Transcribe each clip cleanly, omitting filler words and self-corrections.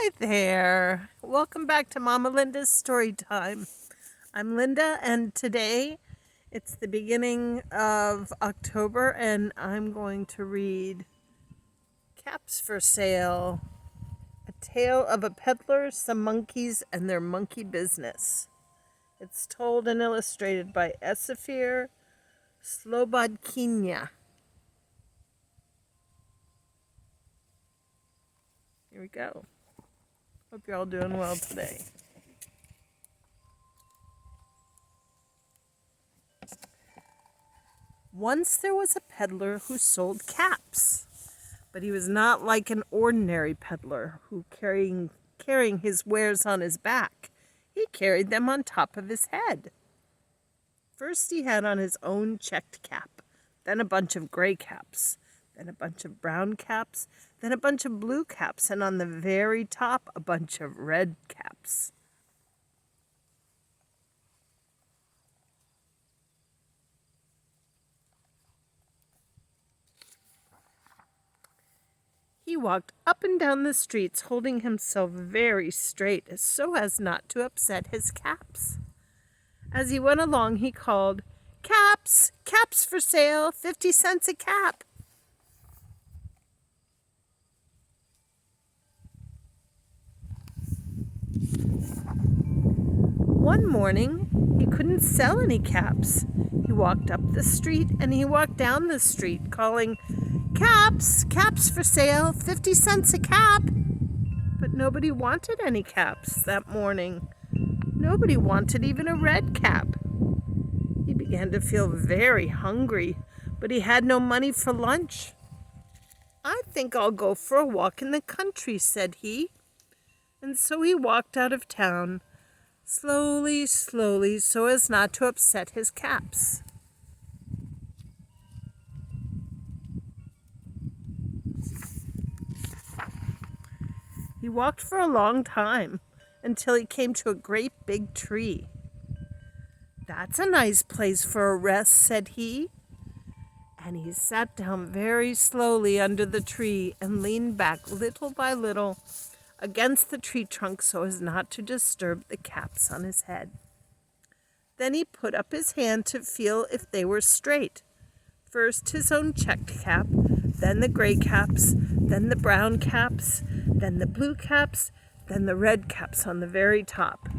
Hi there. Welcome back to Mama Linda's Story Time. I'm Linda, and today it's the beginning of October, and I'm going to read Caps for Sale, A Tale of a Peddler, Some Monkeys, and Their Monkey Business. It's told and illustrated by Esphyr Slobodkina. Here we go. Hope you're all doing well today. Once there was a peddler who sold caps, but he was not like an ordinary peddler who carrying his wares on his back. He carried them on top of his head. First he had on his own checked cap, then a bunch of gray caps, then a bunch of brown caps, then a bunch of blue caps, and on the very top a bunch of red caps. He walked up and down the streets, holding himself very straight so as not to upset his caps. As he went along, he called, "Caps! Caps for sale! 50 cents a cap!" One morning, he couldn't sell any caps. He walked up the street and he walked down the street, calling, "Caps! Caps for sale! 50 cents a cap!" But nobody wanted any caps that morning. Nobody wanted even a red cap. He began to feel very hungry, but he had no money for lunch. "I think I'll go for a walk in the country," said he. And so he walked out of town, slowly, slowly, so as not to upset his caps. He walked for a long time until he came to a great big tree. "That's a nice place for a rest," said he. And he sat down very slowly under the tree and leaned back little by little against the tree trunk so as not to disturb the caps on his head. Then he put up his hand to feel if they were straight. First his own checked cap, then the gray caps, then the brown caps, then the blue caps, then the red caps on the very top.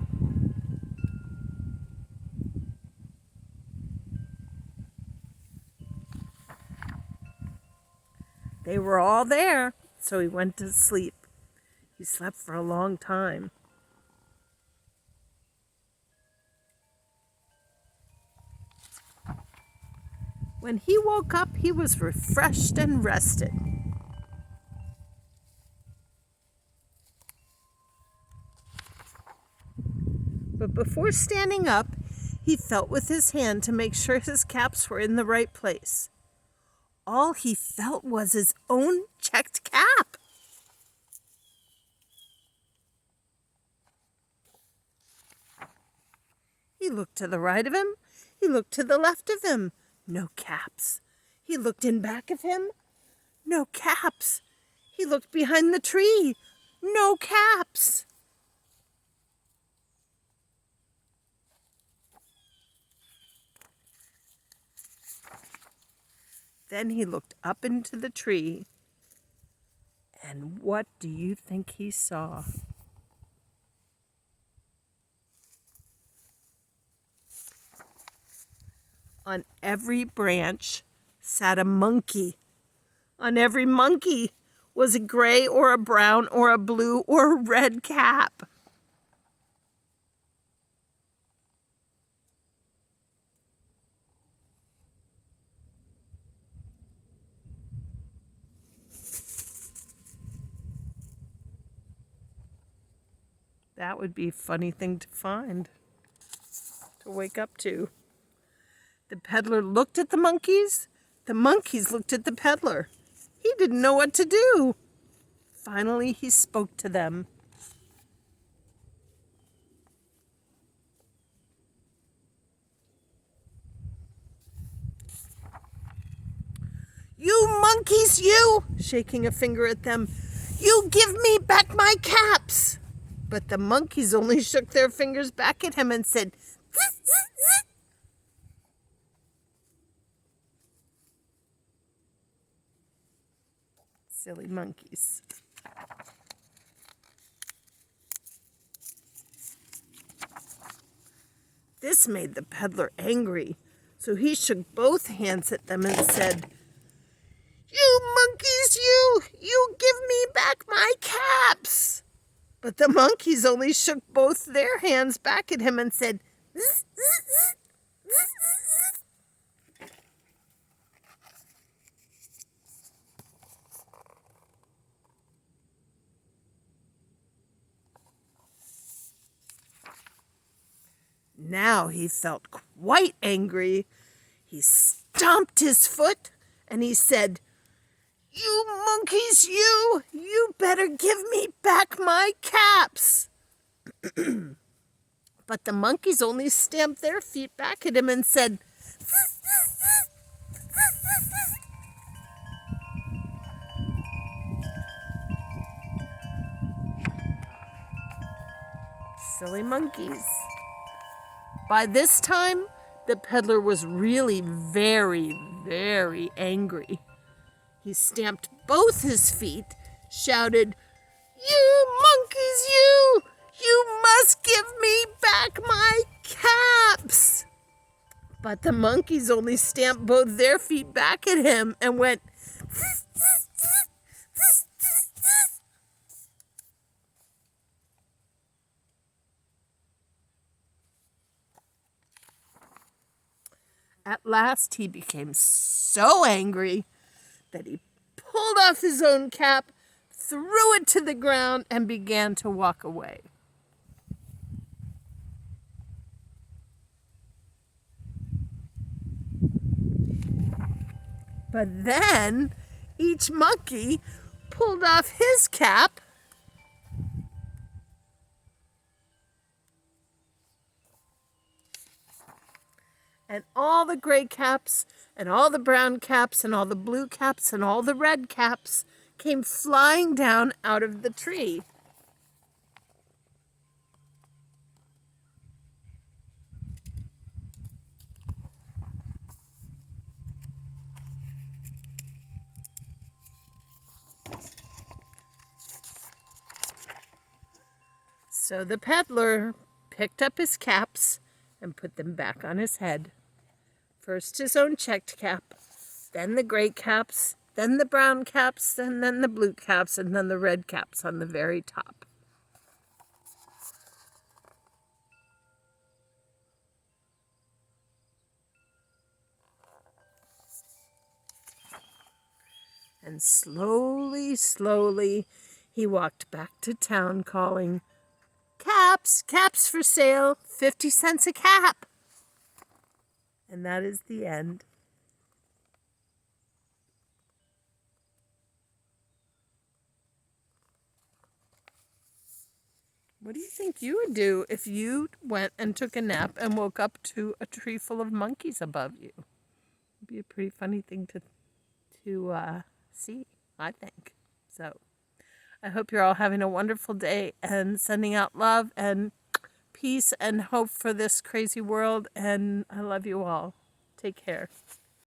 They were all there, so he went to sleep. He slept for a long time. When he woke up, he was refreshed and rested. But before standing up, he felt with his hand to make sure his caps were in the right place. All he felt was his own checked cap. He looked to the right of him. He looked to the left of him. No caps. He looked in back of him. No caps. He looked behind the tree. No caps. Then he looked up into the tree. And what do you think he saw? On every branch sat a monkey. On every monkey was a gray or a brown or a blue or a red cap. That would be a funny thing to find, to wake up to. The peddler looked at the monkeys looked at the peddler. He didn't know what to do. Finally, he spoke to them. "You monkeys, you!" shaking a finger at them. You give me back my caps! But the monkeys only shook their fingers back at him and said, zzz, zzz, zzz. Silly monkeys. This made the peddler angry, so he shook both hands at them and said, You monkeys, you give me back my caps! But the monkeys only shook both their hands back at him and said, zzz, zzz, zzz, zzz, zzz. Now he felt quite angry. He stomped his foot and he said, You monkeys, you better give me back my caps. But the monkeys only stamped their feet back at him and said, Silly monkeys. By this time, the peddler was really very, very angry. He stamped both his feet, shouted, You monkeys, you must give me back my caps! But the monkeys only stamped both their feet back at him and went, At last he became so angry that he pulled off his own cap, threw it to the ground, and began to walk away. But then each monkey pulled off his cap and all the gray caps and all the brown caps and all the blue caps and all the red caps came flying down out of the tree. So the peddler picked up his caps and put them back on his head. First his own checked cap, then the gray caps, then the brown caps, and then the blue caps, and then the red caps on the very top. And slowly, slowly, he walked back to town calling, Caps, caps for sale, 50 cents a cap. And that is the end. What do you think you would do if you went and took a nap and woke up to a tree full of monkeys above you? It'd be a pretty funny thing to see, I think. So I hope you're all having a wonderful day and sending out love and peace and hope for this crazy world. And I love you all. Take care.